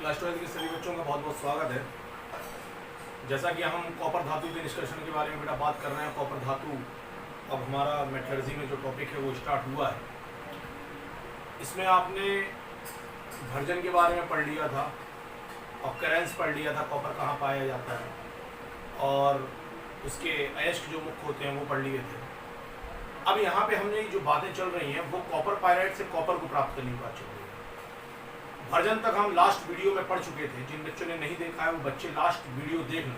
Class 12 के सभी बच्चों का बहुत बहुत स्वागत है। जैसा कि हम कॉपर धातु के निष्कर्षण के बारे में बेटा बात कर रहे हैं। कॉपर धातु अब हमारा मेटलर्जी में जो टॉपिक है वो स्टार्ट हुआ है। इसमें आपने भर्जन के बारे में पढ़ लिया था, ऑकरेंस पढ़ लिया था, कॉपर कहाँ पाया जाता है, और उसके अयस्क जो मुख्य होते हैं वो पढ़ लिए थे। अब यहाँ पे हमने जो बातें चल रही हैं वो कॉपर पायराइट से कॉपर को प्राप्त करने की बात चल रही है। भर्जन तक हम लास्ट वीडियो में पढ़ चुके थे। जिन बच्चों ने नहीं देखा है वो बच्चे लास्ट वीडियो देख लें,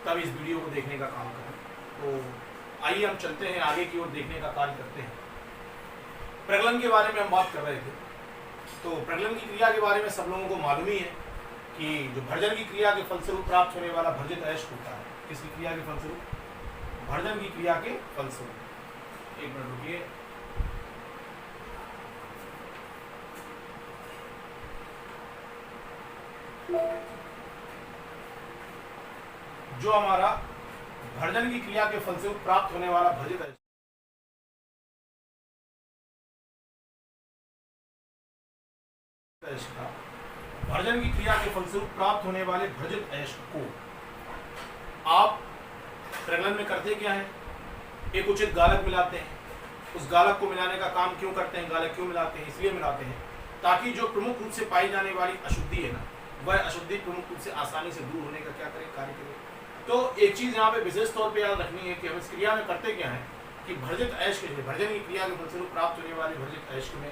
तब इस वीडियो को देखने का काम करें। तो आइए हम चलते हैं आगे की ओर, देखने का कार्य करते हैं। प्रगलन के बारे में हम बात कर रहे थे। तो प्रगलन की क्रिया के बारे में सब लोगों को मालूम ही है कि जो भर्जन की क्रिया के फलस्वरूप प्राप्त होने वाला भर्जित अयस्क होता है। किसकी क्रिया के फलस्वरूप? भर्जन की क्रिया के फलस्वरूप। एक मिनट रुकिए। जो हमारा भर्जन की क्रिया के फलस्वरूप प्राप्त होने वाला भर्जित अयस्क का, भर्जन की क्रिया के फलस्वरूप प्राप्त होने वाले भर्जित अयस्क को आप प्रगलन में करते क्या है? एक उचित गालक मिलाते हैं। उस गालक को मिलाने का काम क्यों करते हैं? गालक क्यों मिलाते हैं? इसलिए मिलाते हैं ताकि जो प्रमुख रूप से पाई जाने वाली अशुद्धि है ना, वह अशुद्धि प्रमुख रूप से आसानी से दूर होने का क्या करे? कार्य करे। तो एक चीज यहाँ पे विशेष तौर पे याद रखनी है कि हम इस क्रिया में करते क्या है कि भर्जित अयस्क, भर्जन की क्रिया के फलस्वरूप प्राप्त होने वाले भर्जित अयस्क में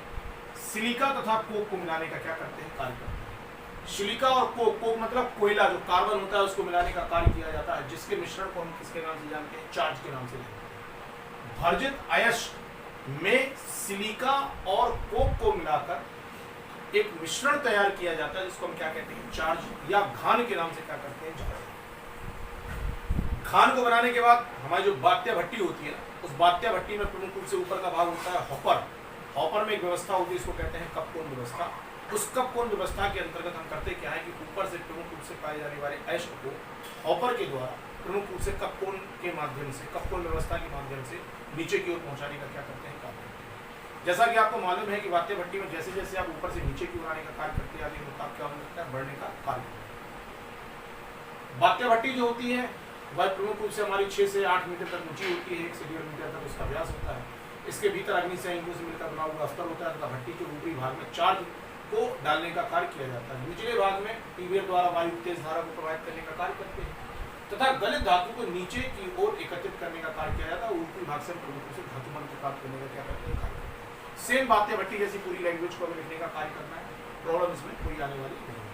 सिलिका तथा कोक को मिलाने का क्या करते हैं? कार्य करते हैं। सिलिका और कोक, कोक मतलब कोयला, जो कार्बन होता है उसको मिलाने का कार्य किया जाता है, जिसके मिश्रण को हम किसके नाम से जानते हैं? चार्ज के नाम से जानते हैं। भर्जित अयस्क में सिलिका और कोक को मिलाकर एक मिश्रण तैयार किया जाता है, जिसको हम क्या कहते हैं? चार्ज, या घान के नाम से क्या करते हैं? जानते हैं। घान को बनाने के बाद हमारी जो बात्या भट्टी होती है ना, उस बात्या भट्टी में प्रमुख रूप से ऊपर का भाग होता है हॉपर। हॉपर में एक व्यवस्था होती है, इसको कहते हैं कपकोन व्यवस्था। उस कपकोन व्यवस्था के अंतर्गत हम करते क्या है कि ऊपर से प्रमुख रूप से पाए जाने वाले अयस्क को हॉपर के द्वारा प्रमुख रूप से कपकोन के माध्यम से, कपकोन व्यवस्था के माध्यम से नीचे की ओर पहुंचाने का क्या करते हैं? कार्य। जैसा कि आपको मालूम है कि बात्या भट्टी में जैसे जैसे आप ऊपर से नीचे की ओर आने का कार्य करते आगे मुताबिक क्या हो सकता है? बढ़ने का कार्य। बात्या भट्टी जो होती है वह प्रमुख रूप से हमारी 6 से 8 मीटर तक ऊंची होती है, 1 से 1.5 मीटर तक उसका व्यास होता है। इसके भीतर अग्नि संयंत्रों से मिलकर बना हुआ अस्तर होता है तथा भट्टी के ऊपरी भाग में चार्ज को डालने का कार्य किया जाता है। निचले भाग में ट्यूबवेल द्वारा वायु तेज धारा को प्रवाहित करने का कार्य करते हैं तथा गलित धातु को नीचे की ओर एकत्रित करने का कार्य किया जाता है। ऊपरी भाग से प्रमुख रूप से धातु मंत्र प्राप्त करने का क्या करते हैं? कार्य करते हैं। सेम बात्या भट्टी जैसी पूरी लैंग्वेज को हमें लिखने का कार्य करना है। प्रॉब्लम इसमें कोई आने वाली नहीं है।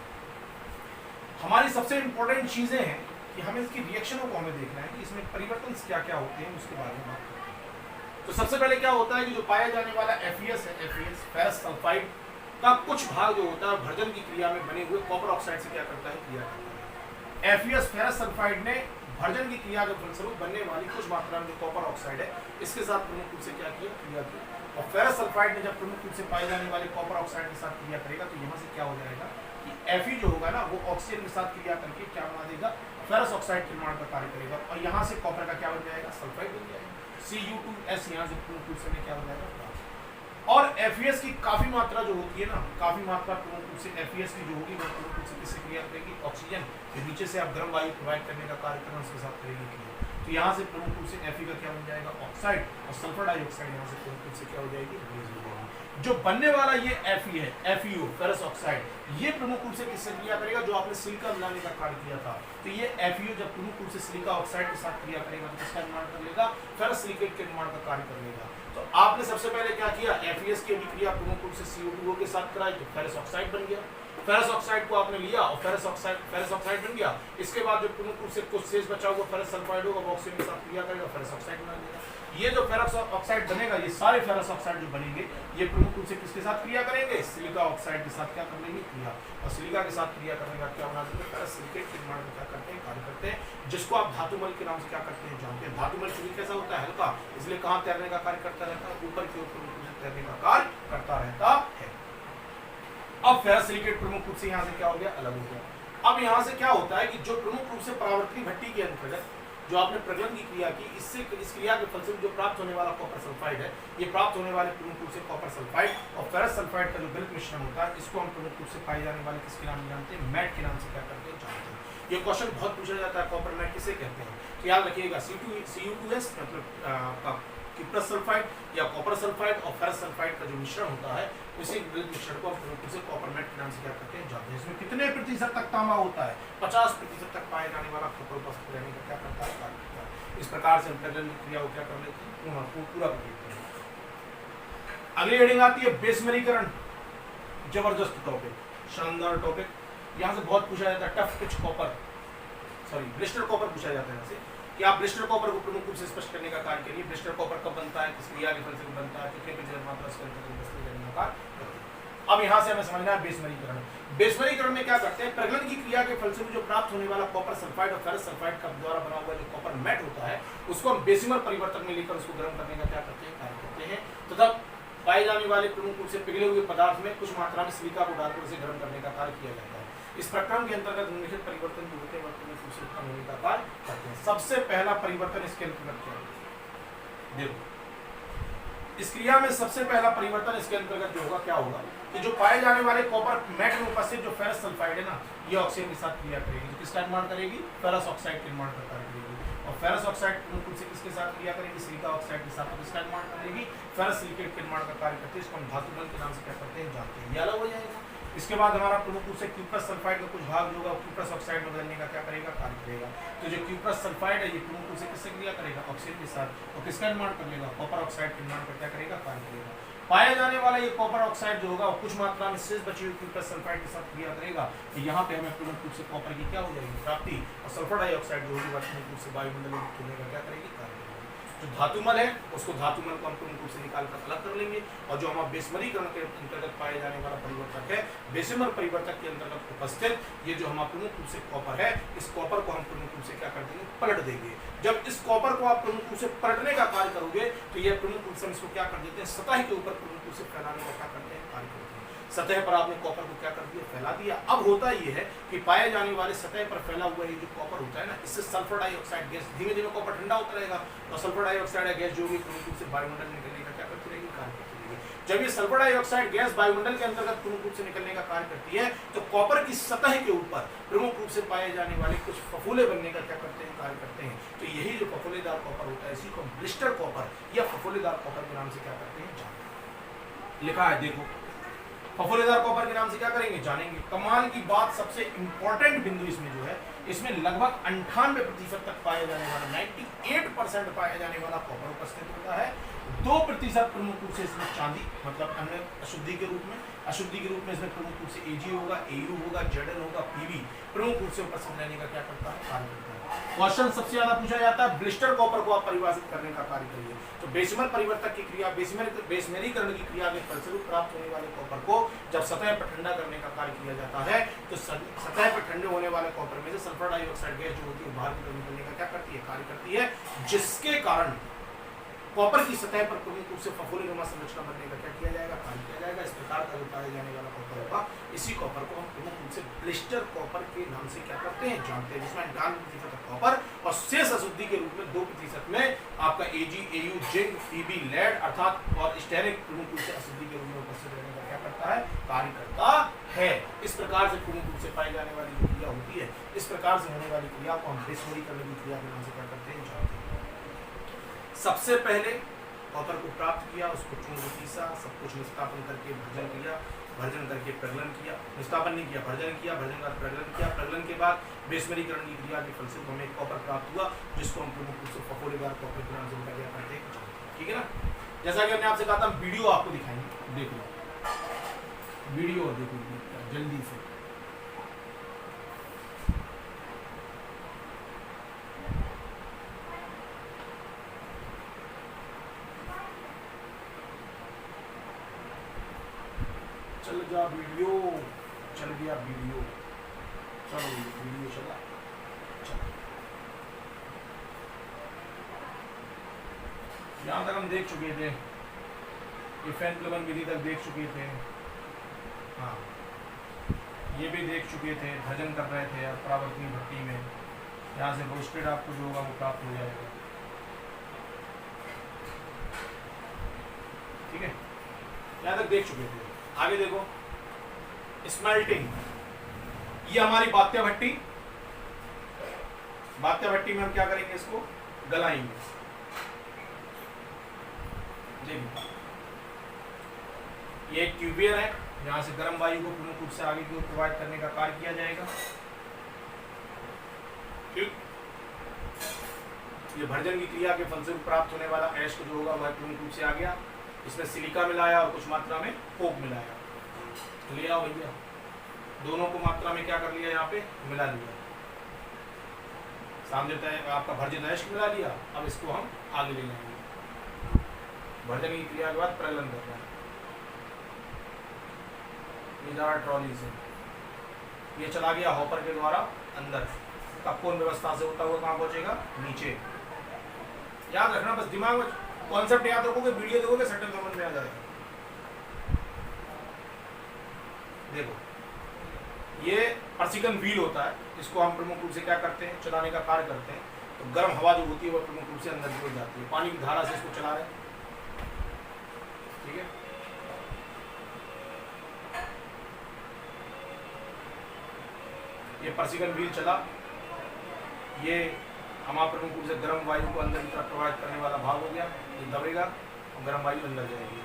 हमारी सबसे इंपॉर्टेंट चीजें हैं कि हमें इसकी रिएक्शनों को हमें देखना है कि इसमें परिवर्तन क्या क्या होते हैं, उसके बारे में बात करते हैं। तो सबसे पहले क्या होता है कि जो पाया जाने वाला FeS है, FeS फेरस सल्फाइड का कुछ भाग जो होता है भर्जन की क्रिया में बने हुए कॉपर ऑक्साइड से क्या करता है? क्रिया करता है। FeS फेरस सल्फाइड ने भर्जन की क्रिया के फलस्वरूप बनने वाली कुछ मात्रा में जो कॉपर ऑक्साइड है इसके साथ प्रमुख रूप से क्या किया? क्रिया की। और फेरस सल्फाइड ने जब प्रमुख रूप से पाए जाने वाले कॉपर ऑक्साइड के साथ क्रिया करेगा तो यहाँ से क्या हो जाएगा कि Fe जो होगा ना वो ऑक्सीजन के साथ क्रिया करके क्या बना देगा? फेरस ऑक्साइड के निर्माण का कार्य करेगा और यहाँ से कॉपर का क्या बन जाएगा? सल्फाइड बन जाएगा। Cu2S यहाँ से प्रमुख रूप से क्या बन जाएगा? और FeS की काफी मात्रा जो होती है ना, काफी मात्रा प्रमुख रूप से FeS की जो होगी वो प्रमुख रूप से किससे क्रिया करेगी? ऑक्सीजन के नीचे से आप गर्म वायु प्रोवाइड करने का कार्य करना उसके साथ करेगी क्रिया। तो यहाँ से प्रमुख रूप से Fe का क्या बन जाएगा? ऑक्साइड, और सल्फर डाइऑक्साइड यहाँ से प्रमुख रूप से क्या हो जाएगी? रिलीज हो जाएगी। जो बनने वाला ये Fe है, FeO फेरस ऑक्साइड, ये प्रमुख रूप से किससे क्रिया करेगा? जो आपने सिलिका मिलाने का कार्य किया था, तो ये FeO जब प्रमुख रूप से सिलिका ऑक्साइड के साथ क्रिया करेगा तो किसका निर्माण कर लेगा? फेरस सिलिकेट के निर्माण का कार्य कर लेगा। तो आपने सबसे पहले क्या किया? FeS की अभिक्रिया प्रमुख रूप से CO2O के साथ कराई तो फेरस ऑक्साइड बन गया। फेरस ऑक्साइड को आपने लिया और फेरस ऑक्साइड बन गया। इसके बाद जो प्रमुख रूप से कुछ शेष बचा हुआ फेरस सल्फाइड होगा वो ऑक्सीजन के साथ क्रिया करेगा, फेरस ऑक्साइड बना देगा। ये जो फेरस ऑक्साइड बनेगा, ये सारे फेरस ऑक्साइड जो बनेंगे ये प्रमुख रूप से किसके साथ क्रिया करेंगे? सिलिका ऑक्साइड के साथ क्या कर लेंगे? क्रिया। और सिलिका के साथ क्रिया करने का क्या बना देंगे? फेरस सिलिकेट के निर्माण में क्या करते हैं? कार्य करते हैं, जिसको आप धातुमल के नाम से क्या करते हैं? जानते हैं। धातुमल चूंकि कैसा होता है? हल्का, इसलिए कहाँ तैरने का कार्य करता रहता है? ऊपर की ओर प्रमुख रूप से तैरने का कार्य करता रहता है। अब फेरस सिलिकेट प्रमुख रूप से यहाँ से क्या हो गया? अलग हो गया। अब यहाँ से क्या होता है कि जो प्रमुख रूप से परावर्तनी भट्टी के अंतर्गत जो आपने प्रज्वलन की क्रिया की, इससे इस क्रिया के फलस्वरूप जो प्राप्त होने वाला कॉपर सल्फाइड है, ये प्राप्त होने वाले प्रमुख रूप से कॉपर सल्फाइड और फेरस सल्फाइड का जो गलत मिश्रण होता है, इसको हम प्रमुख रूप से पाए जाने वाले किसके नाम जानते हैं? मैट के नाम से क्या करते हैं? जानते हैं। ये क्वेश्चन बहुत पूछा जाता है, कॉपर मैट किसे कहते हैं? तो याद रखिएगा Cu2S मतलब क्यूप्रस सल्फाइड या कॉपर सल्फाइड और फेरस सल्फाइड का जो मिश्रण होता है, उसी गलत मिश्रण को हम प्रमुख रूप से कॉपर मैट के नाम से क्या करते हैं? जानते हैं। इसमें कितने प्रतिशत तक तांबा होता है? 50% तक पाए जाने वाला कॉपर उपस्थित रहने का क्या करता है? कार्य करता है। इस प्रकार से हम प्रज्वलन की क्रिया को क्या कर लेते हैं? पूरा कर लेते हैं। अगली हेडिंग आती है बेसमेरीकरण। जबरदस्त टॉपिक, शानदार टॉपिक। यहाँ से बहुत पूछा जाता है, tough pitch copper, sorry blister copper पूछा जाता है यहाँ कि आप ब्लिस्टर कॉपर को प्रमुख रूप से स्पष्ट करने का कार्य करिए। ब्लिस्टर कॉपर कब बनता है, किस क्रिया के फलस्वरूप बनता है, कितने प्रतिशत मात्रा इसके अंतर्गत का कार्य करते हैं। अब यहाँ से हमें समझना है बेसमेरीकरण। बेसमेरीकरण में क्या करते हैं? प्रज्वलन की क्रिया के फलस्वरूप जो प्राप्त होने वाला कॉपर सल्फाइड और फेरस सल्फाइड का द्वारा बना हुआ जो कॉपर मैट होता है, उसको हम बेसिमर परिवर्तन में लेकर उसको गर्म करने का क्या करते हैं? कार्य करते हैं। तथा पाए जाने वाले प्रमुख रूप से पिघले हुए पदार्थ में कुछ मात्रा में सिलिका को डालकर उसे गर्म करने का कार्य किया जाता है। इस प्रक्रम के अंतर्गत निम्नलिखित परिवर्तन जो होते हैं वर्तमान रूप से उत्पन्न होने का कार्य करते हैं। सबसे पहला परिवर्तन इसके अंतर्गत क्या है? देखो, इस क्रिया में सबसे पहला परिवर्तन इसके अंतर्गत जो होगा क्या होगा कि जो पाए जाने वाले कॉपर मैट में उपस्थित जो फेरस सल्फाइड है ना, ये ऑक्सीजन के साथ क्रिया करेगी। तो किसका निर्माण करेगी? फेरस ऑक्साइड का निर्माण करेगी। और फेरस ऑक्साइड प्रमुख से किसके साथ क्रिया करेगी? सिलिका ऑक्साइड के साथ। तो किसका निर्माण करेगी? फेरस सिलिकेट के निर्माण का कार्य करती है। इसको हम धातु बल के नाम से क्या करते हैं? जानते हैं। ये अलग हो जाएगा। इसके बाद हमारा प्रमुख रूप से क्यूप्रस सल्फाइड का कुछ भाग जो होगा क्यूप्रस ऑक्साइड में बदलने का क्या करेगा? कार्य करेगा। तो जो क्यूप्रस सल्फाइड है, ये प्रमुख रूप से किससे क्रिया करेगा? ऑक्सीजन के साथ। और किसका निर्माण कर लेगा? कॉपर ऑक्साइड के निर्माण का क्या करेगा? कार्य करेगा। पाया जाने वाला ये कॉपर ऑक्साइड जो होगा कुछ मात्रा में शेष बची हुई क्यूप्रस सल्फाइड के साथ क्रिया करेगा। तो यहाँ पे हमें प्रमुख रूप से कॉपर की क्या हो जाएगी? प्राप्ति। और सल्फर डाइऑक्साइड जो होगी प्रमुख रूप से वायुमंडल में होने का क्या करेगी? कार्य करेगी। जो धातुमल है उसको धातुमल को हम प्रमुख रूप से निकाल कर अलग कर लेंगे। और जो हमारा बेसमरीकरण के अंतर्गत पाए जाने वाला परिवर्तक है, बेसिमर परिवर्तक के अंतर्गत उपस्थित ये जो हमारा प्रमुख रूप से कॉपर है, इस कॉपर को हम प्रमुख रूप से क्या कर देंगे? पलट देंगे। जब इस कॉपर को आप प्रमुख रूप से पलटने का कार्य करोगे तो यह प्रमुख रूप से इसको क्या कर देते हैं? सतह के ऊपर प्रमुख रूप से फैलाने का क्या करते हैं? कार्य करते हैं। सतह पर आपने कॉपर को क्या कर दिया? फैला दिया। अब होता ये है कि पाए जाने वाले सतह पर फैला हुआ ये जो कॉपर होता है ना, इससे सल्फर डाइऑक्साइड गैस धीमे धीमे कॉपर ठंडा होता रहेगा और सल्फर डाइऑक्साइड गैस जो भी प्रमुख रूप से वायुमंडल में निकलने का क्या करती रहेगी? कार्य करती रहेगी। जब ये सल्फर डाइऑक्साइड गैस वायुमंडल के अंतर्गत प्रमुख रूप से निकलने का कार्य करती है तो कॉपर की सतह के ऊपर प्रमुख रूप से पाए जाने वाले कुछ फफूले बनने का क्या करते हैं? कार्य करते हैं। तो यही जो फफूलेदार कॉपर होता है, इसी को ब्लिस्टर कॉपर या फफूलेदार कॉपर के नाम से क्या करते हैं? जानते हैं। लिखा है देखो, फफूलेदार कॉपर के नाम से क्या करेंगे? जानेंगे। कमाल की बात, सबसे इंपॉर्टेंट बिंदु इसमें जो है, इसमें लगभग 98% तक पाया जाने वाला 98% पाया जाने वाला कॉपर उपस्थित होता है। 2% प्रमुख रूप से इसमें चांदी मतलब अन्य अशुद्धि के रूप में, अशुद्धि के रूप में इसमें प्रमुख रूप से Ag होगा, Au होगा, Zn होगा, Pb प्रमुख रूप से उपस्थित रहने का क्या करता है? कार्य करता है। क्वेश्चन सबसे ज्यादा पूछा जाता है ब्लिस्टर कॉपर को आप परिभाषित करने का कार्य करिए। तो बेसिमर परिवर्तक की क्रिया, बेसमेरीकरण की क्रिया के फलस्वरूप प्राप्त होने वाले कॉपर को जब सतह पर ठंडा करने का कार्य किया जाता है तो सतह पर ठंडे होने वाले कॉपर में से सल्फर डाइऑक्साइड गैस जो होती है बाहर की तरफ निकलने का क्या करती है? कार्य करती है, जिसके कारण कॉपर की सतह पर प्रमुख रूप से फफूलेनुमा संरचना बनने का क्या किया जाएगा? कार्य किया जाएगा। इस प्रकार का जो पाया जाने वाला कॉपर होगा, इसी कॉपर को हम प्रमुख रूप से ब्लिस्टर कॉपर के नाम से क्या करते हैं? जानते हैं। जिसमें 98% कॉपर और शेष अशुद्धि के रूप में 2% में आपका Ag, Au, zinc, Pb, lead अर्थात और स्टेरिक प्रमुख रूप से अशुद्धि के रूप में उपस्थित रहने का क्या करता है? कार्य करता है। इस प्रकार से प्रमुख रूप से पाई जाने वाली जो क्रिया होती है, इस प्रकार से होने वाली क्रिया को हम बेसमेरीकरण की क्रिया के नाम से क्या करते हैं? जानते हैं। सबसे पहले कॉपर को प्राप्त किया, उसको चूर्ण पीसा, सब कुछ निष्कापन करके भर्जन किया, भर्जन करके प्रज्वलन किया, निष्कापन नहीं किया, भर्जन किया, भर्जन का प्रज्वलन किया, प्रज्वलन के बाद बेसमेरीकरण की क्रिया के फलस्वरूप हमें कॉपर प्राप्त हुआ, जिसको हम प्रमुख रूप से फफूलेदार कॉपर के नाम से क्या करते हैं? ठीक है ना। जैसा कि हमने आपसे कहा था, वीडियो आपको दिखाएंगे, देख लो वीडियो और देखो जल्दी से। चल गया वीडियो, चल गया वीडियो, चलो वीडियो चला। यहाँ तक हम देख चुके थे, इफेन प्लवन विधि तक देख चुके थे। हाँ, ये भी देख चुके थे, भजन कर रहे थे परावर्तनी भट्टी में। यहाँ से रोस्टेड आपको जो होगा वो प्राप्त हो जाएगा। ठीक है, यहाँ तक देख चुके थे। आगे देखो स्मेल्टिंग, ये हमारी बात्या भट्टी। बात्या भट्टी में हम क्या करेंगे, इसको गलाएंगे। देखिए ये एक ट्यूबियर है, यहाँ से गर्म वायु को प्रमुख रूप से आगे की ओर प्रोवाइड करने का कार्य किया जाएगा। ठीक, ये भर्जन की क्रिया के फलस्वरूप प्राप्त होने वाला ऐश जो होगा वह प्रमुख रूप से आ गया। इसमें सिलिका मिलाया और कुछ मात्रा में कोक मिलाया। ले आओ भैया, दोनों को मात्रा में क्या कर लिया, यहाँ पे मिला लिया। सामने आपका भर्जित ऐश मिला लिया। अब इसको हम आगे ले जाएंगे। भर्जन की क्रिया के बाद प्रलयन करना है। ट्रॉली से ये चला गया हॉपर के द्वारा अंदर। कब कौन व्यवस्था से होता हुआ कहाँ पहुंचेगा, नीचे। याद रखना, बस दिमाग में कॉन्सेप्ट याद रखोगे, वीडियो देखोगे सटल समझ में आ जाएगा। देखो ये पर्सिकन व्हील होता है, इसको हम प्रमुख रूप से क्या करते हैं, चलाने का कार्य करते हैं। तो गर्म हवा जो होती है वो प्रमुख रूप से अंदर की ओर जाती है। पानी की धारा से इसको चला रहे हैं। ठीक है, ये पर्सिकन व्हील चला। ये हमारा प्रमुख रूप से गर्म वायु को अंदर की तरफ प्रवाहित करने वाला भाग हो गया। ये दबेगा और गर्म वायु अंदर जाएगी।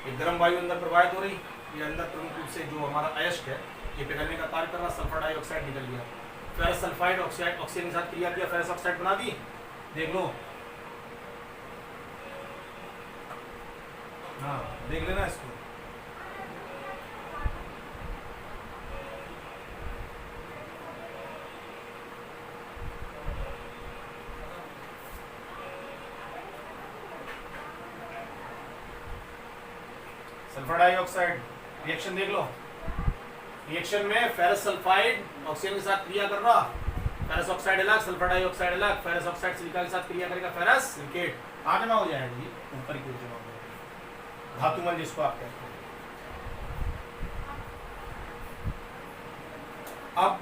ये गर्म वायु अंदर प्रवाहित हो रही, ये अंदर प्रमुख रूप से जो हमारा अयस्क है ये पिघलने का कार्य कर रहा। सल्फर डाइऑक्साइड निकल गया। फेरस सल्फाइड ऑक्साइड ऑक्सीजन के साथ क्रिया किया, फेरस ऑक्साइड बना दी। देख लो, हाँ देख लेना इसको। सल्फर डाइऑक्साइड रिएक्शन देख लो। रिएक्शन में फेरस सल्फाइड ऑक्सीजन के साथ क्रिया कर रहा। फेरस ऑक्साइड अलग, सल्फर डाइऑक्साइड अलग। फेरस ऑक्साइड सिलिका के साथ क्रिया करेगा, फेरस सिलिकेट आ जमा हो जाएगा जी, ऊपर की ओर जमा हो जाएगा। धातुमल जिसको आप कहते हैं। अब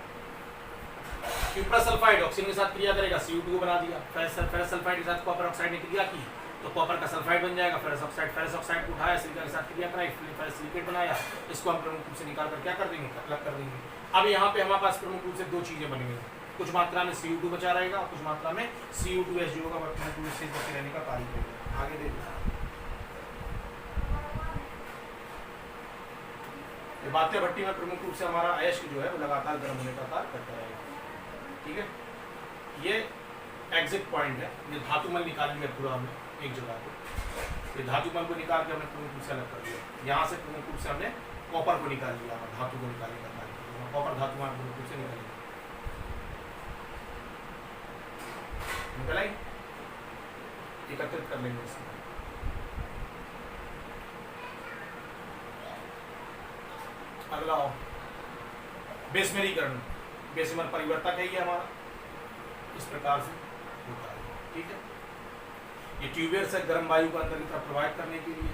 क्यूप्रस सल्फाइड ऑक्सीजन के साथ क्रिया करेगा, CO2 को बना दिया। फेरस सल्फाइड के साथ कॉपर ऑक्साइड ने क्रिया की तो कॉपर का सल्फाइड बन जाएगा। फेरस ऑक्साइड को उठाया, सिलिका के साथ क्रिया कराई, फेरस सिलिकेट बनाया। इसको हम प्रमुख रूप से निकाल कर क्या कर देंगे, अलग कर देंगे। अब यहाँ पे हमारे पास प्रमुख रूप से दो चीजें बनेंगी। कुछ मात्रा में CO2 बचा रहेगा, कुछ मात्रा में CO2S जो होगा प्रमुख रूप से बचे रहने का कार्य करेगा। आगे देखिए, ये बात्या भट्टी में प्रमुख रूप से हमारा अयस्क जो है वो लगातार गर्म होने का कार्य करता रहेगा। ठीक है, ये एग्जिट पॉइंट है। ये धातुमल निकाल लिया पूरा हमने एक जगह को। ये धातुमल को निकाल के हमने प्रमुख रूप से अलग कर दिया। यहाँ से प्रमुख रूप से हमने कॉपर को निकाल लिया, धातु को निकालने का कार्य किया। कॉपर धातु प्रमुख रूप से निकालेगा, निकल आई। एकत्रित कर लेंगे इसमें। अगला बेसमेरीकरण, बेसमेर परिवर्तक है ये हमारा, इस प्रकार से होता है। ठीक है, ये ट्यूबियर से गर्म वायु को अंदर की तरफ प्रवाहित करने के लिए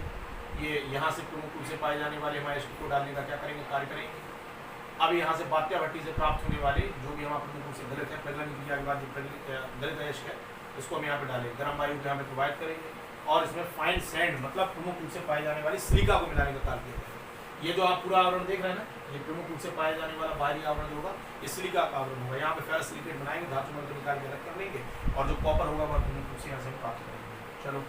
ये यहाँ से प्रमुख रूप से पाए जाने वाले हमारे अयस्क को डालने का क्या करेंगे, कार्य करेंगे। अब यहाँ से बात्या भट्टी से प्राप्त होने वाले जो भी हमारा प्रमुख रूप से गलित है, प्रज्वलन क्रिया के बाद जो गलित अयस्क है उसको हम यहाँ पे डालेंगे, गर्म वायु को यहाँ पे प्रोवाइड करेंगे। और इसमें फाइन सैंड मतलब प्रमुख रूप से पाए जाने वाली सिलिका को मिलाने का कार्य किया जाएगा। ये जो आप पूरा आवरण देख रहे हैं ना, ये प्रमुख रूप से पाए जाने वाला बाहरी आवरण जो होगा ये सिलिका का आवरण होगा। यहाँ पे फेरस सिलिकेट बनाएंगे, धातुमल को निकाल के अलग कर लेंगे और जो कॉपर होगा वह प्रमुख रूप से यहाँ से प्राप्त करेंगे। चलो,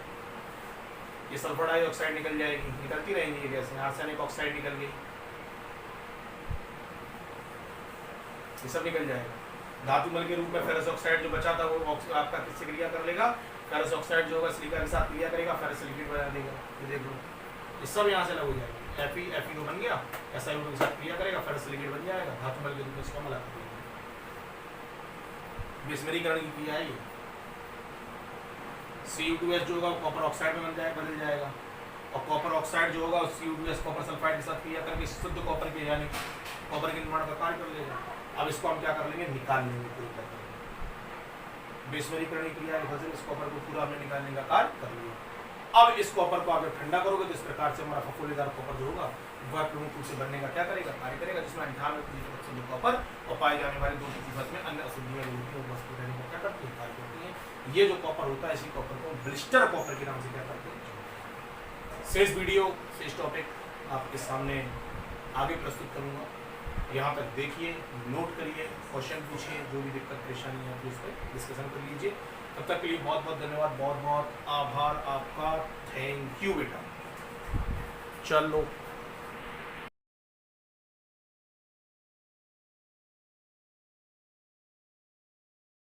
ये सल्फर डाइऑक्साइड निकल जाएगी, निकलती रहेंगी ये गैस। यहाँ से अनेक ऑक्साइड निकल गई, ये सब निकल जाएगा। धातुमल के रूप में फेरस ऑक्साइड जो बचा था वो आपका किससे क्रिया कर लेगा, फेरस ऑक्साइड जो होगा सिलिका के साथ क्रिया करेगा, फेरस सिलिकेट बना देगा। ये देख लो, ये सब यहाँ से अलग हो जाएगा। Fe2 बन गया, SiO2 के साथ क्रिया करेगा, फेरस सिलिकेट बन जाएगा। धातुमल के रूप में इसको मिला देंगे। बेसमेरीकरण की क्रिया है ये। CO2S जो होगा कॉपर ऑक्साइड में बदल जाएगा और कॉपर ऑक्साइड जो होगा CO2S कॉपर सल्फाइड के साथ क्रिया करके शुद्ध कॉपर के यानी कॉपर के निर्माण का कार्य कर लेगा। अब इसको हम क्या कर लेंगे, निकाल लेंगे पूरी तरह। बेसमेरीकरण क्रिया के वजह से इस कॉपर को पूरा हमने निकालने का कार्य कर लिया। अब इस कॉपर को अगर ठंडा करोगे तो इस प्रकार से हमारा फफूंदीदार कॉपर जो होगा वह प्रमुख रूप से बनने का क्या करेगा, कार्य करेगा, जिसमें 98% कॉपर और पाए जाने वाले 2% में अन्य अशुद्धियां जो होती हैं वस्तु रहने को क्या करती है, कार्य करती हैं। ये जो कॉपर होता है इसी कॉपर को ब्लिस्टर कॉपर के नाम से क्या करते हैं। शेष वीडियो शेष टॉपिक आपके सामने आगे प्रस्तुत करूंगा। यहाँ तक देखिए, नोट करिए, क्वेश्चन पूछिए, जो भी दिक्कत परेशानी है आप उस पर डिस्कशन कर लीजिए। तब तक के लिए बहुत बहुत धन्यवाद, बहुत बहुत आभार आपका। थैंक यू बेटा। चलो।